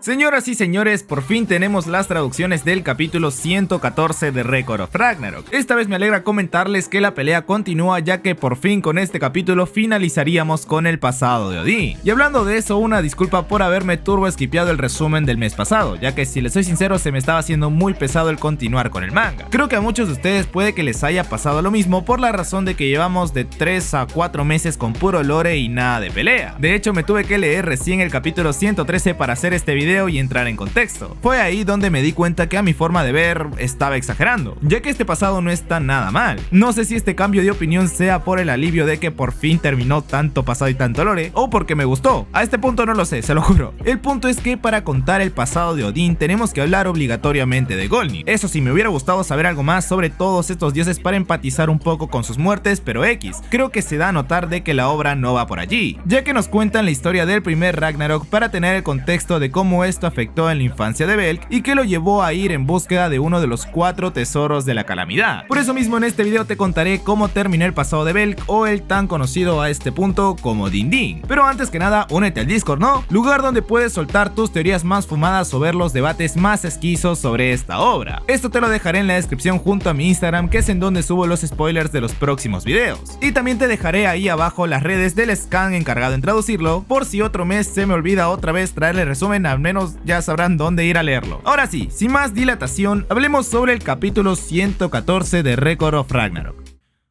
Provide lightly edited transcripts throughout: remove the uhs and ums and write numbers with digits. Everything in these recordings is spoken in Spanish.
Señoras y señores, por fin tenemos las traducciones del capítulo 114 de Record of Ragnarok. Esta vez me alegra comentarles que la pelea continúa, ya que por fin con este capítulo finalizaríamos con el pasado de Odín. Y hablando de eso, una disculpa por haberme turbo esquipeado el resumen del mes pasado, ya que si les soy sincero se me estaba haciendo muy pesado el continuar con el manga. Creo que a muchos de ustedes puede que les haya pasado lo mismo por la razón de que llevamos de 3 a 4 meses con puro lore y nada de pelea. De hecho me tuve que leer recién el capítulo 113 para hacer este video y entrar en contexto. Fue ahí donde me di cuenta que a mi forma de ver estaba exagerando, ya que este pasado no está nada mal. No sé si este cambio de opinión sea por el alivio de que por fin terminó tanto pasado y tanto lore, o porque me gustó. A este punto no lo sé, se lo juro. El punto es que para contar el pasado de Odín tenemos que hablar obligatoriamente de Gólnir. Eso sí, me hubiera gustado saber algo más sobre todos estos dioses para empatizar un poco con sus muertes, pero X, creo que se da a notar de que la obra no va por allí, ya que nos cuentan la historia del primer Ragnarok para tener el contexto de cómo esto afectó en la infancia de Belk y que lo llevó a ir en búsqueda de uno de los 4 tesoros de la calamidad. Por eso mismo en este video te contaré cómo terminó el pasado de Belk, o el tan conocido a este punto como Din Din. Pero antes que nada, únete al Discord, ¿no? Lugar donde puedes soltar tus teorías más fumadas o ver los debates más esquizos sobre esta obra. Esto te lo dejaré en la descripción junto a mi Instagram, que es en donde subo los spoilers de los próximos videos. Y también te dejaré ahí abajo las redes del scan encargado en traducirlo, por si otro mes se me olvida otra vez traerle resumen, al menos ya sabrán dónde ir a leerlo. Ahora sí, sin más dilatación, hablemos sobre el capítulo 114 de Record of Ragnarok.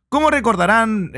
Como recordarán,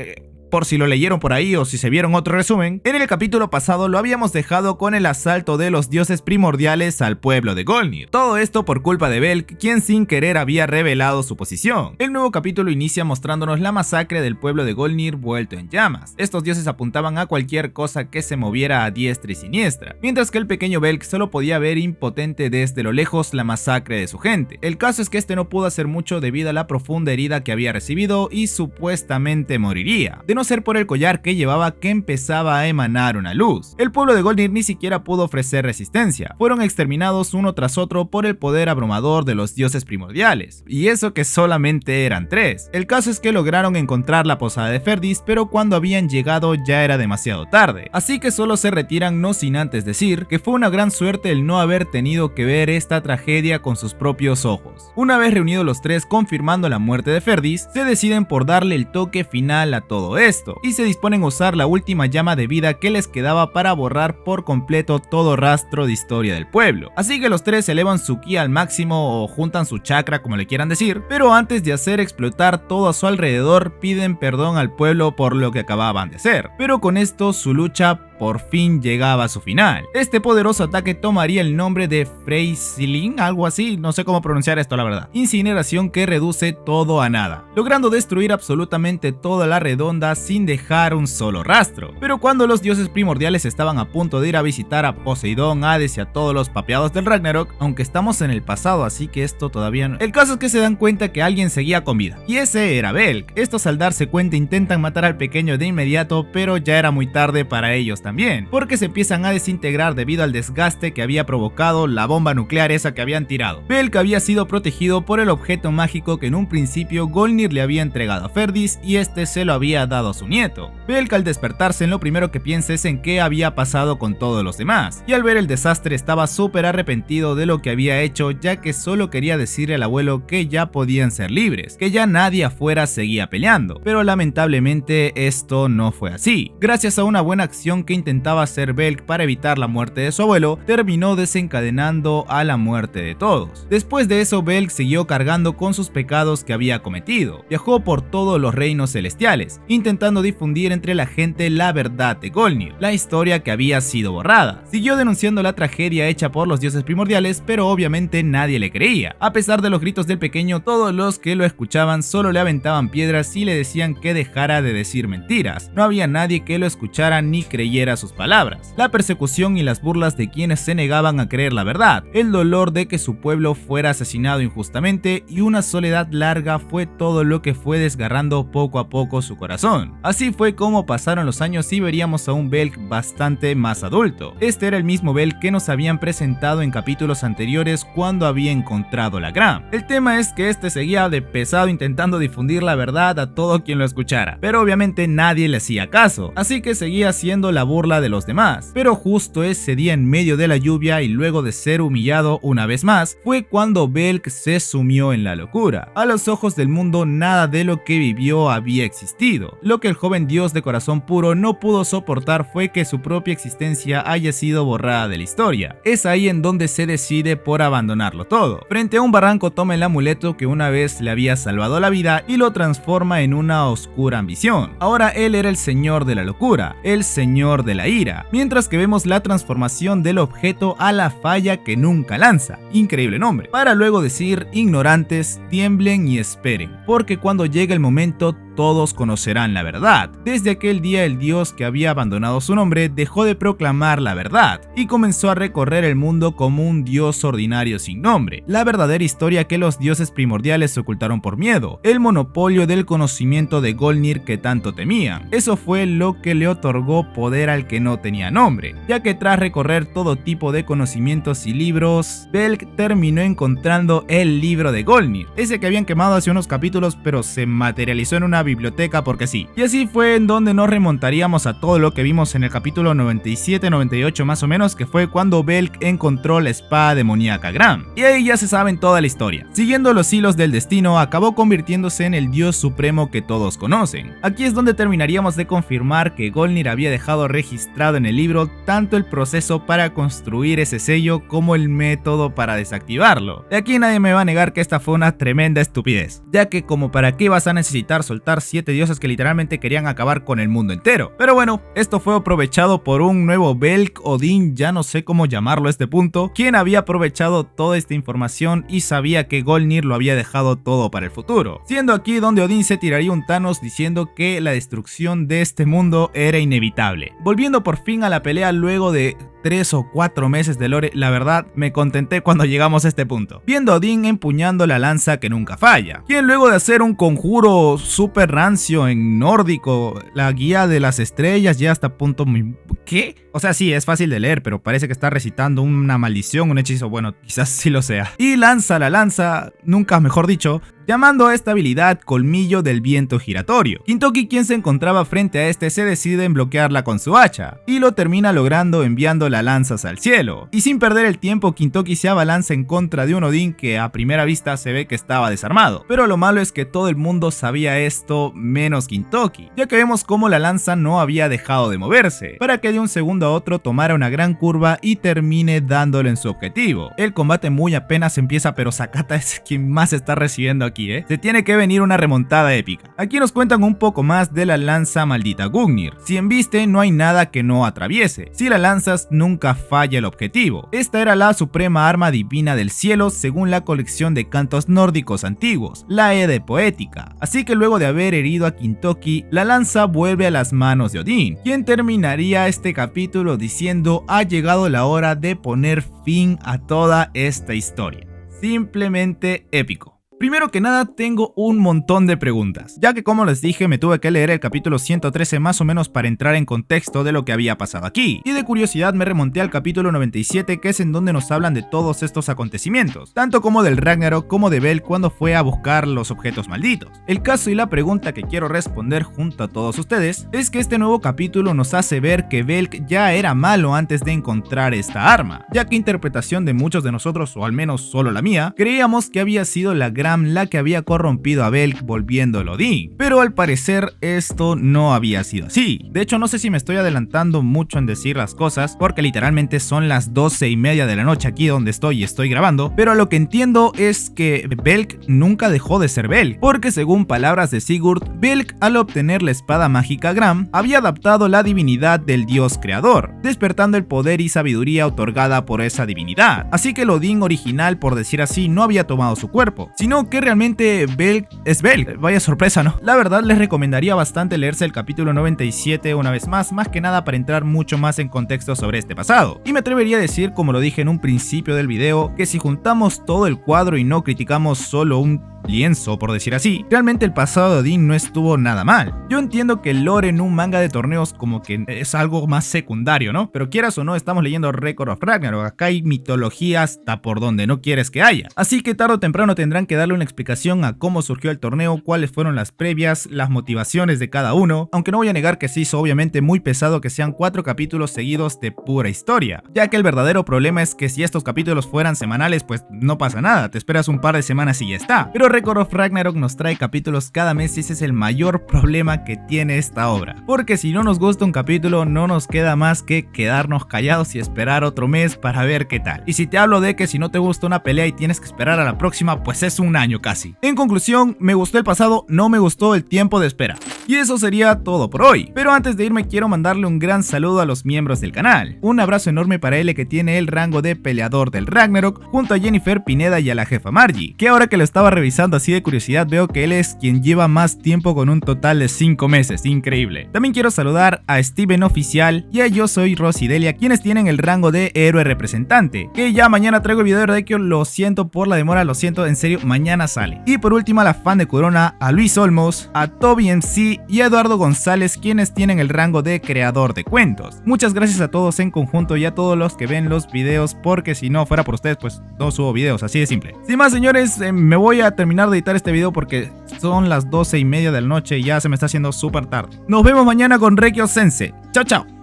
por si lo leyeron por ahí o si se vieron otro resumen, en el capítulo pasado lo habíamos dejado con el asalto de los dioses primordiales al pueblo de Gólnir. Todo esto por culpa de Belk, quien sin querer había revelado su posición. El nuevo capítulo inicia mostrándonos la masacre del pueblo de Gólnir vuelto en llamas. Estos dioses apuntaban a cualquier cosa que se moviera a diestra y siniestra, mientras que el pequeño Belk solo podía ver impotente desde lo lejos la masacre de su gente. El caso es que este no pudo hacer mucho debido a la profunda herida que había recibido y supuestamente moriría, de no ser por el collar que llevaba, que empezaba a emanar una luz. El pueblo de Gólnir ni siquiera pudo ofrecer resistencia, fueron exterminados uno tras otro por el poder abrumador de los dioses primordiales, y eso que solamente eran 3. El caso es que lograron encontrar la posada de Ferdis, pero cuando habían llegado ya era demasiado tarde, así que solo se retiran, no sin antes decir que fue una gran suerte el no haber tenido que ver esta tragedia con sus propios ojos. Una vez reunidos los 3 confirmando la muerte de Ferdis, se deciden por darle el toque final a todo esto, y se disponen a usar la última llama de vida que les quedaba para borrar por completo todo rastro de historia del pueblo. Así que los 3 elevan su ki al máximo o juntan su chakra, como le quieran decir, pero antes de hacer explotar todo a su alrededor piden perdón al pueblo por lo que acababan de hacer. Pero con esto su lucha por fin llegaba a su final. Este poderoso ataque tomaría el nombre de Freysiling, algo así, no sé cómo pronunciar esto la verdad. Incineración que reduce todo a nada, logrando destruir absolutamente toda la redonda sin dejar un solo rastro. Pero cuando los dioses primordiales estaban a punto de ir a visitar a Poseidón, Hades y a todos los papeados del Ragnarok, aunque estamos en el pasado así que esto todavía no... El caso es que se dan cuenta que alguien seguía con vida, y ese era Belk. Estos al darse cuenta intentan matar al pequeño de inmediato, pero ya era muy tarde para ellos también, porque se empiezan a desintegrar debido al desgaste que había provocado la bomba nuclear esa que habían tirado. Belk había sido protegido por el objeto mágico que en un principio Gólnir le había entregado a Ferdis y este se lo había dado a su nieto. Belk al despertarse lo primero que piensa es en qué había pasado con todos los demás, y al ver el desastre estaba súper arrepentido de lo que había hecho, ya que solo quería decirle al abuelo que ya podían ser libres, que ya nadie afuera seguía peleando, pero lamentablemente esto no fue así. Gracias a una buena acción que intentaba hacer Belk para evitar la muerte de su abuelo, terminó desencadenando a la muerte de todos. Después de eso Belk siguió cargando con sus pecados que había cometido, viajó por todos los reinos celestiales, intentando difundir entre la gente la verdad de Gólnir, la historia que había sido borrada. Siguió denunciando la tragedia hecha por los dioses primordiales, pero obviamente nadie le creía. A pesar de los gritos del pequeño, todos los que lo escuchaban solo le aventaban piedras y le decían que dejara de decir mentiras. No había nadie que lo escuchara ni creyera sus palabras. La persecución y las burlas de quienes se negaban a creer la verdad, el dolor de que su pueblo fuera asesinado injustamente y una soledad larga fue todo lo que fue desgarrando poco a poco su corazón. Así fue como pasaron los años y veríamos a un Belk bastante más adulto. Este era el mismo Belk que nos habían presentado en capítulos anteriores cuando había encontrado la Gram. El tema es que este seguía de pesado intentando difundir la verdad a todo quien lo escuchara, pero obviamente nadie le hacía caso, así que seguía haciendo la burla burla de los demás. Pero justo ese día en medio de la lluvia y luego de ser humillado una vez más, fue cuando Belk se sumió en la locura. A los ojos del mundo nada de lo que vivió había existido. Lo que el joven dios de corazón puro no pudo soportar fue que su propia existencia haya sido borrada de la historia. Es ahí en donde se decide por abandonarlo todo. Frente a un barranco toma el amuleto que una vez le había salvado la vida y lo transforma en una oscura ambición. Ahora él era el señor de la locura, el señor de la ira, mientras que vemos la transformación del objeto a la falla que nunca lanza, increíble nombre, para luego decir: ignorantes, tiemblen y esperen, porque cuando llegue el momento todos conocerán la verdad. Desde aquel día el dios que había abandonado su nombre dejó de proclamar la verdad y comenzó a recorrer el mundo como un dios ordinario sin nombre, la verdadera historia que los dioses primordiales ocultaron por miedo, el monopolio del conocimiento de Golnir que tanto temían. Eso fue lo que le otorgó poder al que no tenía nombre, ya que tras recorrer todo tipo de conocimientos y libros, Belk terminó encontrando el libro de Golnir, ese que habían quemado hace unos capítulos pero se materializó en una biblioteca porque sí. Y así fue en donde nos remontaríamos a todo lo que vimos en el capítulo 97-98 más o menos, que fue cuando Belk encontró la espada demoníaca Gram. Y ahí ya se saben toda la historia. Siguiendo los hilos del destino, acabó convirtiéndose en el dios supremo que todos conocen. Aquí es donde terminaríamos de confirmar que Golnir había dejado registrado en el libro tanto el proceso para construir ese sello como el método para desactivarlo. De aquí nadie me va a negar que esta fue una tremenda estupidez, ya que como para qué vas a necesitar soltar 7 dioses que literalmente querían acabar con el mundo entero. Pero bueno, esto fue aprovechado por un nuevo Belk, Odín, ya no sé cómo llamarlo a este punto, quien había aprovechado toda esta información y sabía que Golnir lo había dejado todo para el futuro, siendo aquí donde Odín se tiraría un Thanos diciendo que la destrucción de este mundo era inevitable. Volviendo por fin a la pelea luego de 3 o 4 meses de lore, la verdad me contenté cuando llegamos a este punto, viendo a Odín empuñando la lanza que nunca falla, quien luego de hacer un conjuro super rancio en nórdico, la guía de las estrellas, ya hasta punto muy... ¿Qué? O sea, sí, es fácil de leer, pero parece que está recitando una maldición, un hechizo, bueno, quizás sí lo sea. Y lanza la lanza, nunca mejor dicho, llamando a esta habilidad colmillo del viento giratorio. Kintoki, quien se encontraba frente a este, se decide en bloquearla con su hacha, y lo termina logrando enviando las lanzas al cielo. Y sin perder el tiempo, Kintoki se abalanza en contra de un Odín que a primera vista se ve que estaba desarmado. Pero lo malo es que todo el mundo sabía esto menos Kintoki, ya que vemos cómo la lanza no había dejado de moverse, para que de un segundo a otro tomara una gran curva y termine dándole en su objetivo. El combate muy apenas empieza, pero Sakata es quien más está recibiendo aquí. Se tiene que venir una remontada épica. Aquí nos cuentan un poco más de la lanza maldita Gungnir. Si embiste, no hay nada que no atraviese. Si la lanzas, nunca falla el objetivo. Esta era la suprema arma divina del cielo según la colección de cantos nórdicos antiguos, la Ede Poética. Así que luego de haber herido a Kintoki, la lanza vuelve a las manos de Odín, quien terminaría este capítulo diciendo: ha llegado la hora de poner fin a toda esta historia. Simplemente épico. Primero que nada, tengo un montón de preguntas, ya que como les dije me tuve que leer el capítulo 113 más o menos para entrar en contexto de lo que había pasado aquí, y de curiosidad me remonté al capítulo 97, que es en donde nos hablan de todos estos acontecimientos, tanto como del Ragnarok como de Belk cuando fue a buscar los objetos malditos. El caso y la pregunta que quiero responder junto a todos ustedes es que este nuevo capítulo nos hace ver que Belk ya era malo antes de encontrar esta arma, ya que interpretación de muchos de nosotros, o al menos solo la mía, creíamos que había sido la gran la que había corrompido a Belk volviéndolo Odín, pero al parecer esto no había sido así. De hecho, no sé si me estoy adelantando mucho en decir las cosas, porque literalmente son las 12:30 de la noche aquí donde estoy y estoy grabando, pero lo que entiendo es que Belk nunca dejó de ser Belk, porque según palabras de Sigurd, Belk al obtener la espada mágica Gram, había adaptado la divinidad del dios creador, despertando el poder y sabiduría otorgada por esa divinidad. Así que el Odín original, por decir así, no había tomado su cuerpo, sino que realmente Belk es Belk. Vaya sorpresa, ¿no? La verdad les recomendaría bastante leerse el capítulo 97 una vez más que nada para entrar mucho más en contexto sobre este pasado. Y me atrevería a decir, como lo dije en un principio del video, que si juntamos todo el cuadro y no criticamos solo un lienzo, por decir así, realmente el pasado de Odín no estuvo nada mal. Yo entiendo que el lore en un manga de torneos como que es algo más secundario, ¿no? Pero quieras o no, estamos leyendo Record of Ragnarok, acá hay mitología hasta por donde no quieres que haya. Así que tarde o temprano tendrán que darle una explicación a cómo surgió el torneo, cuáles fueron las previas, las motivaciones de cada uno, aunque no voy a negar que se hizo obviamente muy pesado que sean 4 capítulos seguidos de pura historia, ya que el verdadero problema es que si estos capítulos fueran semanales pues no pasa nada, te esperas un par de semanas y ya está. Pero Record of Ragnarok nos trae capítulos cada mes y ese es el mayor problema que tiene esta obra, porque si no nos gusta un capítulo no nos queda más que quedarnos callados y esperar otro mes para ver qué tal. Y si te hablo de que si no te gusta una pelea y tienes que esperar a la próxima, pues es un año casi. En conclusión, me gustó el pasado, no me gustó el tiempo de espera. Y eso sería todo por hoy. Pero antes de irme quiero mandarle un gran saludo a los miembros del canal. Un abrazo enorme para L, que tiene el rango de peleador del Ragnarok, junto a Jennifer Pineda y a la jefa Margie, que ahora que lo estaba revisando así de curiosidad veo que él es quien lleva más tiempo con un total de 5 meses, increíble. También quiero saludar a Steven Oficial y a Yo Soy Rosidelia, quienes tienen el rango de héroe representante, que ya mañana traigo el video de Raikyo, lo siento por la demora, lo siento, en serio, mañana sale. Y por último a la fan de Corona, a Luis Olmos, a Toby MC y a Eduardo González, quienes tienen el rango de creador de cuentos. Muchas gracias a todos en conjunto y a todos los que ven los videos, porque si no fuera por ustedes pues no subo videos, así de simple. Sin más señores, me voy a terminar de editar este video porque son las 12:30 de la noche y ya se me está haciendo súper tarde. Nos vemos mañana con Reikyo Sensei. Chao chao.